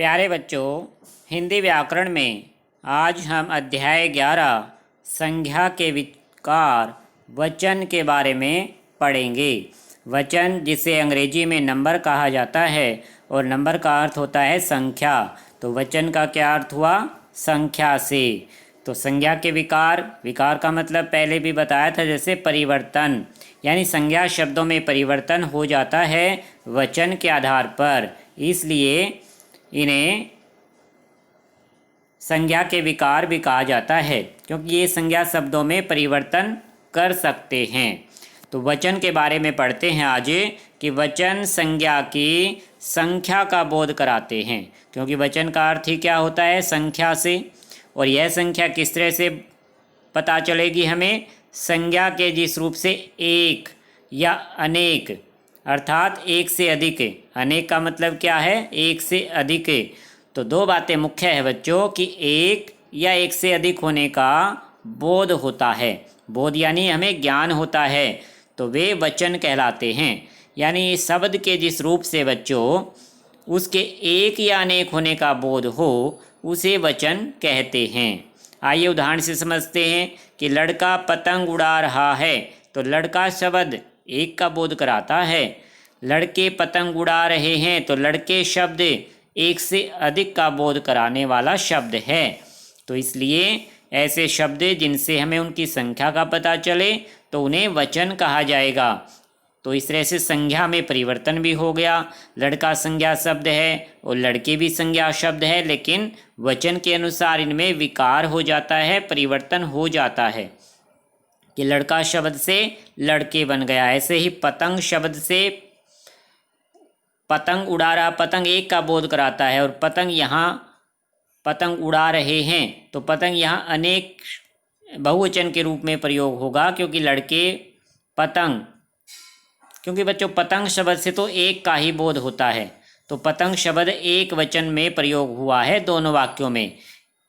प्यारे बच्चों, हिंदी व्याकरण में आज हम अध्याय 11 संज्ञा के विकार वचन के बारे में पढ़ेंगे। वचन, जिसे अंग्रेजी में नंबर कहा जाता है, और नंबर का अर्थ होता है संख्या। तो वचन का क्या अर्थ हुआ? संख्या से। तो संज्ञा के विकार, विकार का मतलब पहले भी बताया था, जैसे परिवर्तन, यानी संज्ञा शब्दों में परिवर्तन हो जाता है वचन के आधार पर, इसलिए इन्हें संज्ञा के विकार भी कहा जाता है, क्योंकि ये संज्ञा शब्दों में परिवर्तन कर सकते हैं। तो वचन के बारे में पढ़ते हैं आज कि वचन संज्ञा की संख्या का बोध कराते हैं, क्योंकि वचन का अर्थ ही क्या होता है? संख्या से। और यह संख्या किस तरह से पता चलेगी हमें? संज्ञा के जिस रूप से एक या अनेक, अर्थात एक से अधिक। अनेक का मतलब क्या है? एक से अधिक। तो दो बातें मुख्य है बच्चों कि एक या एक से अधिक होने का बोध होता है। बोध यानी हमें ज्ञान होता है, तो वे वचन कहलाते हैं। यानी शब्द के जिस रूप से बच्चों उसके एक या अनेक होने का बोध हो, उसे वचन कहते हैं। आइए उदाहरण से समझते हैं कि लड़का पतंग उड़ा रहा है, तो लड़का शब्द एक का बोध कराता है। लड़के पतंग उड़ा रहे हैं, तो लड़के शब्द एक से अधिक का बोध कराने वाला शब्द है। तो इसलिए ऐसे शब्द जिनसे हमें उनकी संख्या का पता चले, तो उन्हें वचन कहा जाएगा। तो इस तरह से संज्ञा में परिवर्तन भी हो गया। लड़का संज्ञा शब्द है और लड़के भी संज्ञा शब्द है, लेकिन वचन के अनुसार इनमें विकार हो जाता है, परिवर्तन हो जाता है कि लड़का शब्द से लड़के बन गया। ऐसे ही पतंग शब्द से पतंग उड़ा रहा, पतंग एक का बोध कराता है, और पतंग यहाँ पतंग उड़ा रहे हैं, तो पतंग यहाँ अनेक बहुवचन के रूप में प्रयोग होगा, क्योंकि लड़के पतंग, क्योंकि बच्चों पतंग शब्द से तो एक का ही बोध होता है। तो पतंग शब्द एक वचन में प्रयोग हुआ है दोनों वाक्यों में।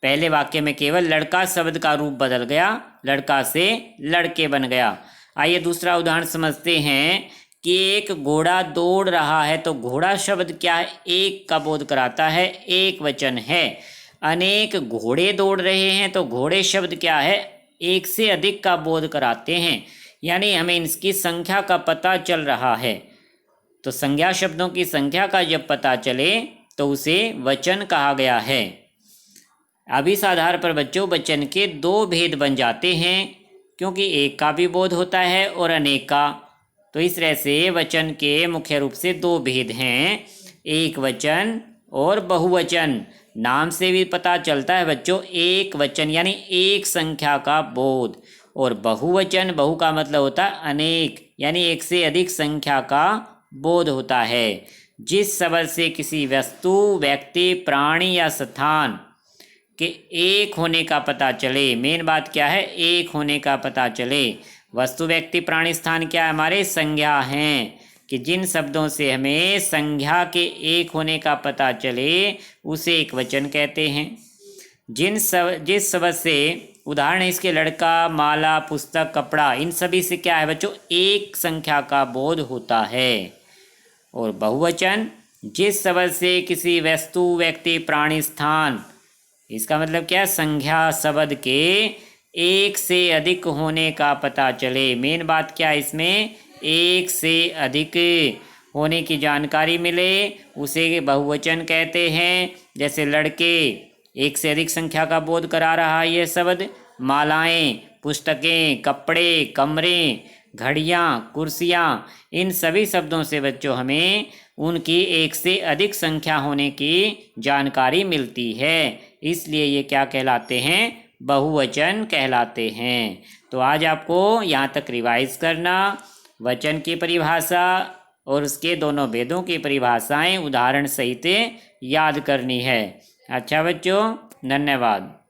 पहले वाक्य में केवल लड़का शब्द का रूप बदल गया, लड़का से लड़के बन गया। आइए दूसरा उदाहरण समझते हैं कि एक घोड़ा दौड़ रहा है, तो घोड़ा शब्द क्या है? एक का बोध कराता है, एक वचन है। अनेक घोड़े दौड़ रहे हैं, तो घोड़े शब्द क्या है? एक से अधिक का बोध कराते हैं, यानी हमें इसकी संख्या का पता चल रहा है। तो संज्ञा शब्दों की संख्या का जब पता चले तो उसे वचन कहा गया है। अब इस आधार पर बच्चों वचन के दो भेद बन जाते हैं, क्योंकि एक का भी बोध होता है और अनेक का। तो इस तरह से वचन के मुख्य रूप से दो भेद हैं, एक वचन और बहुवचन। नाम से भी पता चलता है बच्चों, एक वचन यानी एक संख्या का बोध, और बहुवचन, बहु का मतलब होता है अनेक, यानी एक से अधिक संख्या का बोध होता है। जिस शब्द से किसी वस्तु, व्यक्ति, प्राणी या स्थान के एक होने का पता चले, मेन बात क्या है? एक होने का पता चले। वस्तु, व्यक्ति, प्राणी, स्थान क्या है? हमारे संज्ञा हैं, कि जिन शब्दों से हमें संज्ञा के एक होने का पता चले उसे एक वचन कहते हैं। जिस शब्द से, उदाहरण है इसके लड़का, माला, पुस्तक, कपड़ा, इन सभी से क्या है बच्चों? एक संख्या का बोध होता है। और बहुवचन, जिस शब्द से किसी वस्तु, व्यक्ति, प्राणी, स्थान, इसका मतलब क्या? संज्ञा शब्द के एक से अधिक होने का पता चले। मेन बात क्या है इसमें? एक से अधिक होने की जानकारी मिले, उसे बहुवचन कहते हैं। जैसे लड़के, एक से अधिक संख्या का बोध करा रहा है यह शब्द। मालाएं, पुस्तकें, कपड़े, कमरे, घड़ियाँ, कुर्सियाँ, इन सभी शब्दों से बच्चों हमें उनकी एक से अधिक संख्या होने की जानकारी मिलती है, इसलिए ये क्या कहलाते हैं? बहुवचन कहलाते हैं। तो आज आपको यहाँ तक रिवाइज करना, वचन की परिभाषा और उसके दोनों भेदों की परिभाषाएं उदाहरण सहित याद करनी है। अच्छा बच्चों, धन्यवाद।